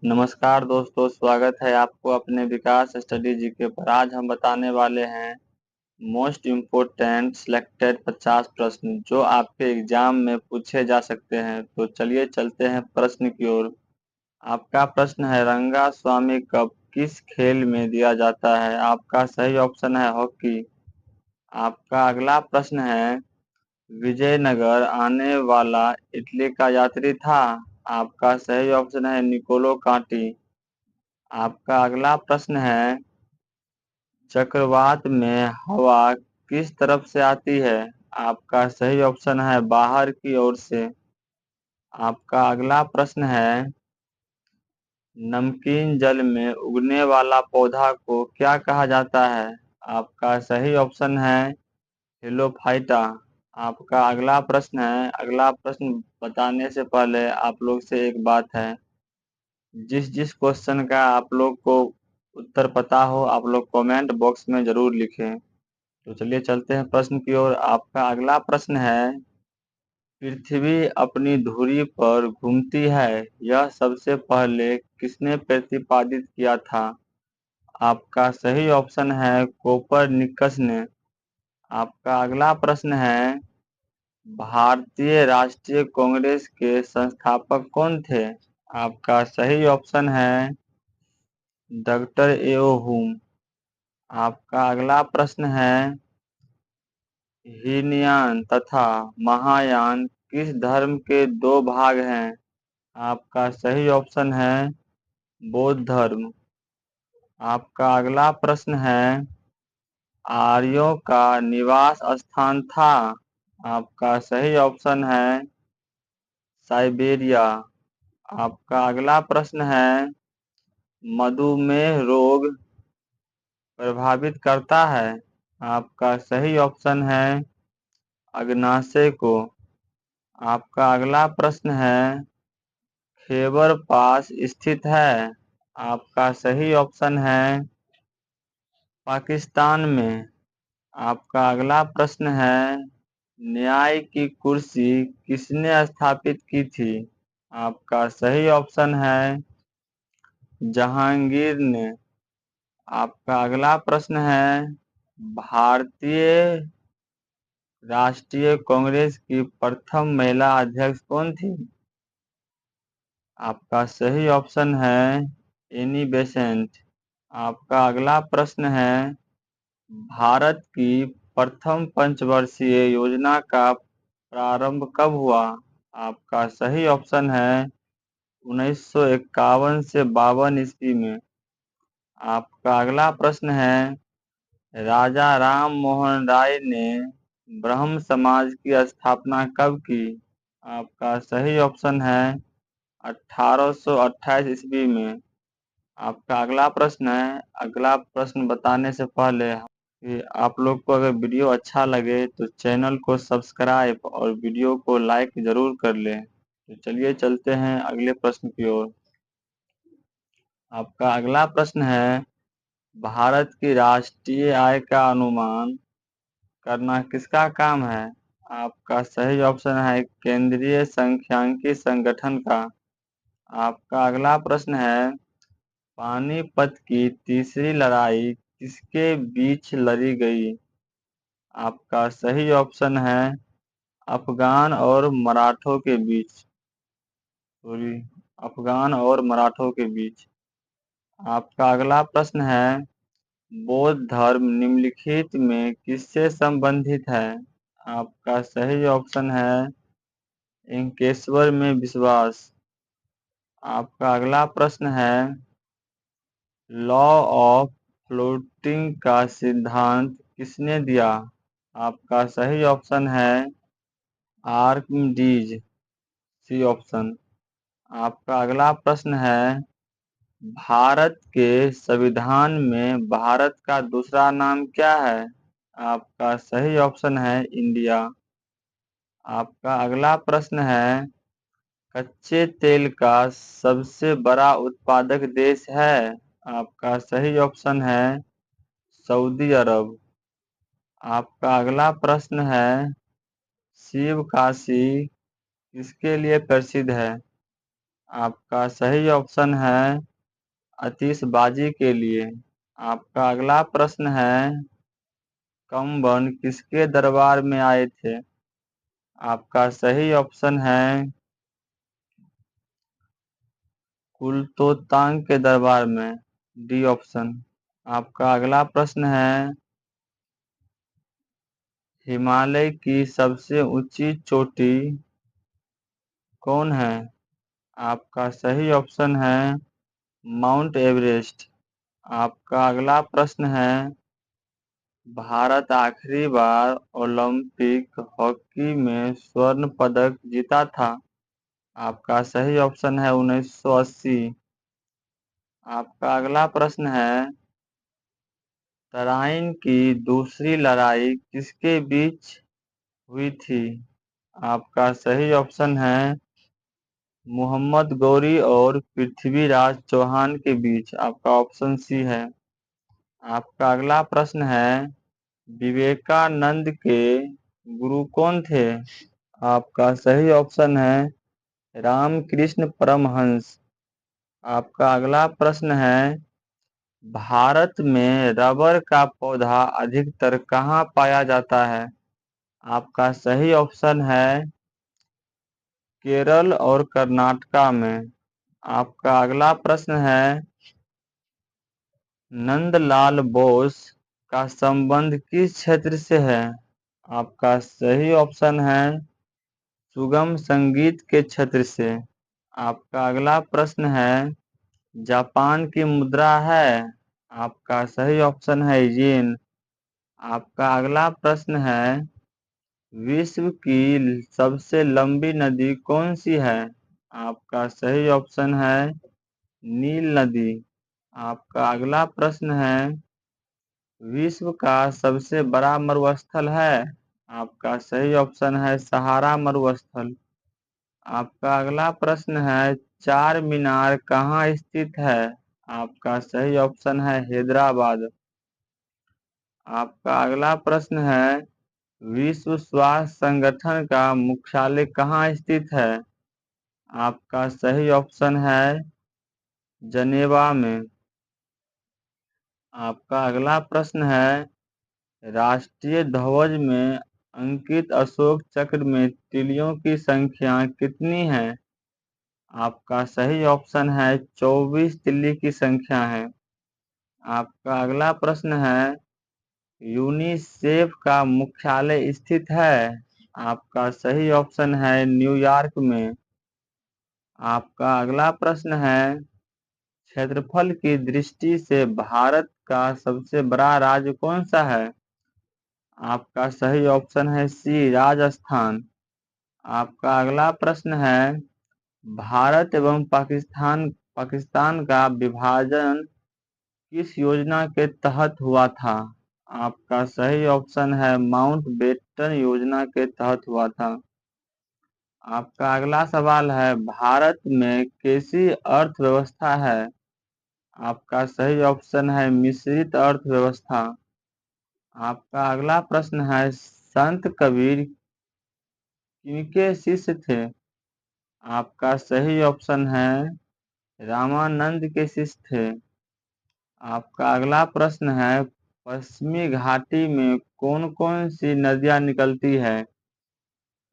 नमस्कार दोस्तों, स्वागत है आपको अपने विकास स्टडी जीके पर। आज हम बताने वाले हैं मोस्ट इम्पोर्टेंट सिलेक्टेड 50 प्रश्न जो आपके एग्जाम में पूछे जा सकते हैं। तो चलिए चलते हैं प्रश्न की ओर। आपका प्रश्न है, रंगा स्वामी कप किस खेल में दिया जाता है? आपका सही ऑप्शन है हॉकी। आपका अगला प्रश्न है, विजयनगर आने वाला इटली का यात्री था? आपका सही ऑप्शन है निकोलो कांटी। आपका अगला प्रश्न है, चक्रवात में हवा किस तरफ से आती है? आपका सही ऑप्शन है बाहर की ओर से। आपका अगला प्रश्न है, नमकीन जल में उगने वाला पौधा को क्या कहा जाता है? आपका सही ऑप्शन है हेलोफाइटा। आपका अगला प्रश्न है, अगला प्रश्न बताने से पहले आप लोग से एक बात है, जिस जिस क्वेश्चन का आप लोग को उत्तर पता हो आप लोग कमेंट बॉक्स में जरूर लिखें। तो चलिए चलते हैं प्रश्न की ओर। आपका अगला प्रश्न है, पृथ्वी अपनी धुरी पर घूमती है, यह सबसे पहले किसने प्रतिपादित किया था? आपका सही ऑप्शन है कोपरनिकस ने। आपका अगला प्रश्न है, भारतीय राष्ट्रीय कांग्रेस के संस्थापक कौन थे? आपका सही ऑप्शन है डॉक्टर एओ हुम। आपका अगला प्रश्न है, हीनयान तथा महायान किस धर्म के दो भाग हैं? आपका सही ऑप्शन है बौद्ध धर्म। आपका अगला प्रश्न है, आर्यों का निवास स्थान था? आपका सही ऑप्शन है साइबेरिया। आपका अगला प्रश्न है, मधुमेह रोग प्रभावित करता है? आपका सही ऑप्शन है अग्नाशय को। आपका अगला प्रश्न है, खैबर पास स्थित है? आपका सही ऑप्शन है पाकिस्तान में। आपका अगला प्रश्न है, न्याय की कुर्सी किसने स्थापित की थी? आपका सही ऑप्शन है जहांगीर ने। आपका अगला प्रश्न है, भारतीय राष्ट्रीय कांग्रेस की प्रथम महिला अध्यक्ष कौन थी? आपका सही ऑप्शन है एनी बेसेंट। आपका अगला प्रश्न है, भारत की प्रथम पंचवर्षीय योजना का प्रारंभ कब हुआ? आपका सही ऑप्शन है 1951 से 52 ईस्वी में। आपका अगला प्रश्न है, राजा राम मोहन राय ने ब्रह्म समाज की स्थापना कब की? आपका सही ऑप्शन है 1828 ईस्वी में। आपका अगला प्रश्न है, अगला प्रश्न बताने से पहले कि आप लोग को अगर वीडियो अच्छा लगे तो चैनल को सब्सक्राइब और वीडियो को लाइक जरूर कर लें। तो चलिए चलते हैं अगले प्रश्न की ओर। आपका अगला प्रश्न है, भारत की राष्ट्रीय आय का अनुमान करना किसका काम है? आपका सही ऑप्शन है केंद्रीय सांख्यिकी संगठन का। आपका अगला प्रश्न है, पानीपत की तीसरी लड़ाई किसके बीच लड़ी गई? आपका सही ऑप्शन है अफगान और मराठों के बीच। सॉरी, अफगान और मराठों के बीच। आपका अगला प्रश्न है, बौद्ध धर्म निम्नलिखित में किससे संबंधित है? आपका सही ऑप्शन है इंकेश्वर में विश्वास। आपका अगला प्रश्न है, लॉ ऑफ फ्लोटिंग का सिद्धांत किसने दिया? आपका सही ऑप्शन है आर्किमिडीज, सी ऑप्शन। आपका अगला प्रश्न है, भारत के संविधान में भारत का दूसरा नाम क्या है? आपका सही ऑप्शन है इंडिया। आपका अगला प्रश्न है, कच्चे तेल का सबसे बड़ा उत्पादक देश है? आपका सही ऑप्शन है सऊदी अरब। आपका अगला प्रश्न है, शिव काशी किसके लिए प्रसिद्ध है? आपका सही ऑप्शन है आतिशबाजी के लिए। आपका अगला प्रश्न है कंबन किसके दरबार में आए थे? आपका सही ऑप्शन है कुलतोतांग के दरबार में, डी ऑप्शन। आपका अगला प्रश्न है हिमालय की सबसे ऊंची चोटी कौन है? आपका सही ऑप्शन है माउंट एवरेस्ट। आपका अगला प्रश्न है भारत आखिरी बार ओलंपिक हॉकी में स्वर्ण पदक जीता था? आपका सही ऑप्शन है 1980। आपका अगला प्रश्न है तराइन की दूसरी लड़ाई किसके बीच हुई थी? आपका सही ऑप्शन है मोहम्मद गौरी और पृथ्वीराज चौहान के बीच। आपका ऑप्शन सी है। आपका अगला प्रश्न है विवेकानंद के गुरु कौन थे? आपका सही ऑप्शन है रामकृष्ण परमहंस। आपका अगला प्रश्न है भारत में रबर का पौधा अधिकतर कहाँ पाया जाता है? आपका सही ऑप्शन है केरल और कर्नाटका में। आपका अगला प्रश्न है नंदलाल बोस का संबंध किस क्षेत्र से है? आपका सही ऑप्शन है सुगम संगीत के क्षेत्र से। आपका अगला प्रश्न है जापान की मुद्रा है? आपका सही ऑप्शन है येन। आपका अगला प्रश्न है विश्व की सबसे लंबी नदी कौन सी है? आपका सही ऑप्शन है नील नदी। आपका अगला प्रश्न है विश्व का सबसे बड़ा मरुस्थल है? आपका सही ऑप्शन है सहारा मरुस्थल। आपका अगला प्रश्न है चार मीनार कहाँ स्थित है? आपका सही ऑप्शन है हैदराबाद। आपका अगला प्रश्न है विश्व स्वास्थ्य संगठन का मुख्यालय कहाँ स्थित है? आपका सही ऑप्शन है जनेवा में। आपका अगला प्रश्न है राष्ट्रीय ध्वज में अंकित अशोक चक्र में तिलियों की संख्या कितनी है? आपका सही ऑप्शन है 24 तिल्ली की संख्या है। आपका अगला प्रश्न है यूनिसेफ का मुख्यालय स्थित है? आपका सही ऑप्शन है न्यूयॉर्क में। आपका अगला प्रश्न है क्षेत्रफल की दृष्टि से भारत का सबसे बड़ा राज्य कौन सा है? आपका सही ऑप्शन है सी राजस्थान। आपका अगला प्रश्न है भारत एवं पाकिस्तान का विभाजन किस योजना के तहत हुआ था? आपका सही ऑप्शन है माउंटबेटन योजना के तहत हुआ था। आपका अगला सवाल है भारत में कैसी अर्थव्यवस्था है? आपका सही ऑप्शन है मिश्रित अर्थव्यवस्था। आपका अगला प्रश्न है संत कबीर किनके शिष्य थे? आपका सही ऑप्शन है रामानंद के शिष्य थे। आपका अगला प्रश्न है पश्चिमी घाटी में कौन कौन सी नदियां निकलती है?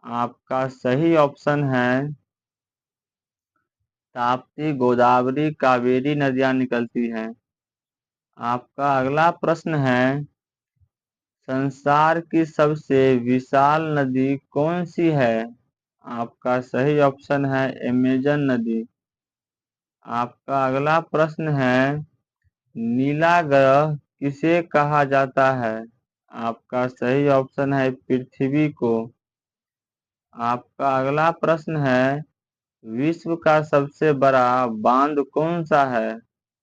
आपका सही ऑप्शन है ताप्ती गोदावरी कावेरी नदियां निकलती हैं। आपका अगला प्रश्न है संसार की सबसे विशाल नदी कौन सी है? आपका सही ऑप्शन है अमेजन नदी। आपका अगला प्रश्न है नीला ग्रह किसे कहा जाता है? आपका सही ऑप्शन है पृथ्वी को। आपका अगला प्रश्न है विश्व का सबसे बड़ा बांध कौन सा है?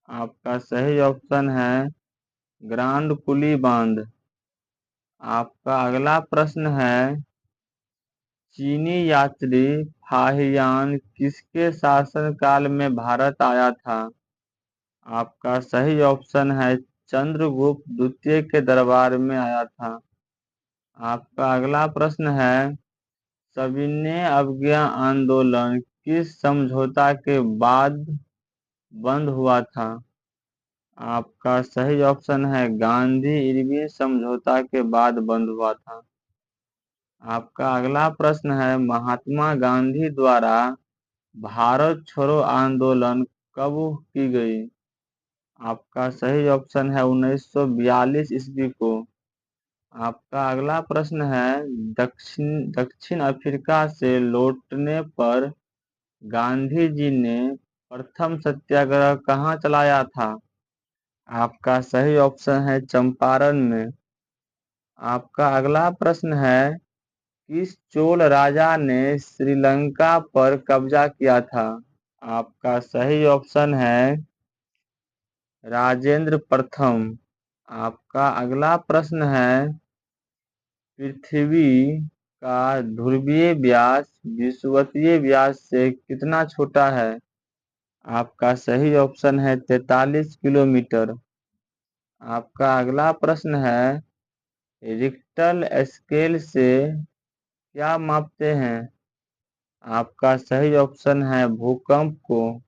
आपका सही ऑप्शन है ग्रांड कुली बांध। आपका अगला प्रश्न है चीनी यात्री फाहियान किसके शासनकाल में भारत आया था? आपका सही ऑप्शन है चंद्रगुप्त द्वितीय के दरबार में आया था। आपका अगला प्रश्न है सविनय अवज्ञा आंदोलन किस समझौता के बाद बंद हुआ था? आपका सही ऑप्शन है गांधी-इरविन समझौता के बाद बंद हुआ था। आपका अगला प्रश्न है महात्मा गांधी द्वारा भारत छोड़ो आंदोलन कब की गई? आपका सही ऑप्शन है 1942 ईस्वी को। आपका अगला प्रश्न है दक्षिण अफ्रीका से लौटने पर गांधी जी ने प्रथम सत्याग्रह कहाँ चलाया था? आपका सही ऑप्शन है चंपारण में। आपका अगला प्रश्न है किस चोल राजा ने श्रीलंका पर कब्जा किया था? आपका सही ऑप्शन है राजेंद्र प्रथम। आपका अगला प्रश्न है पृथ्वी का ध्रुवीय व्यास विषुवतीय व्यास से कितना छोटा है? आपका सही ऑप्शन है 43 किलोमीटर। आपका अगला प्रश्न है रिक्टर स्केल से क्या मापते हैं? आपका सही ऑप्शन है भूकंप को।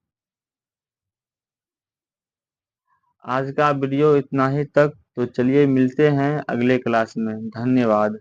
आज का वीडियो इतना ही तक। तो चलिए मिलते हैं अगले क्लास में। धन्यवाद।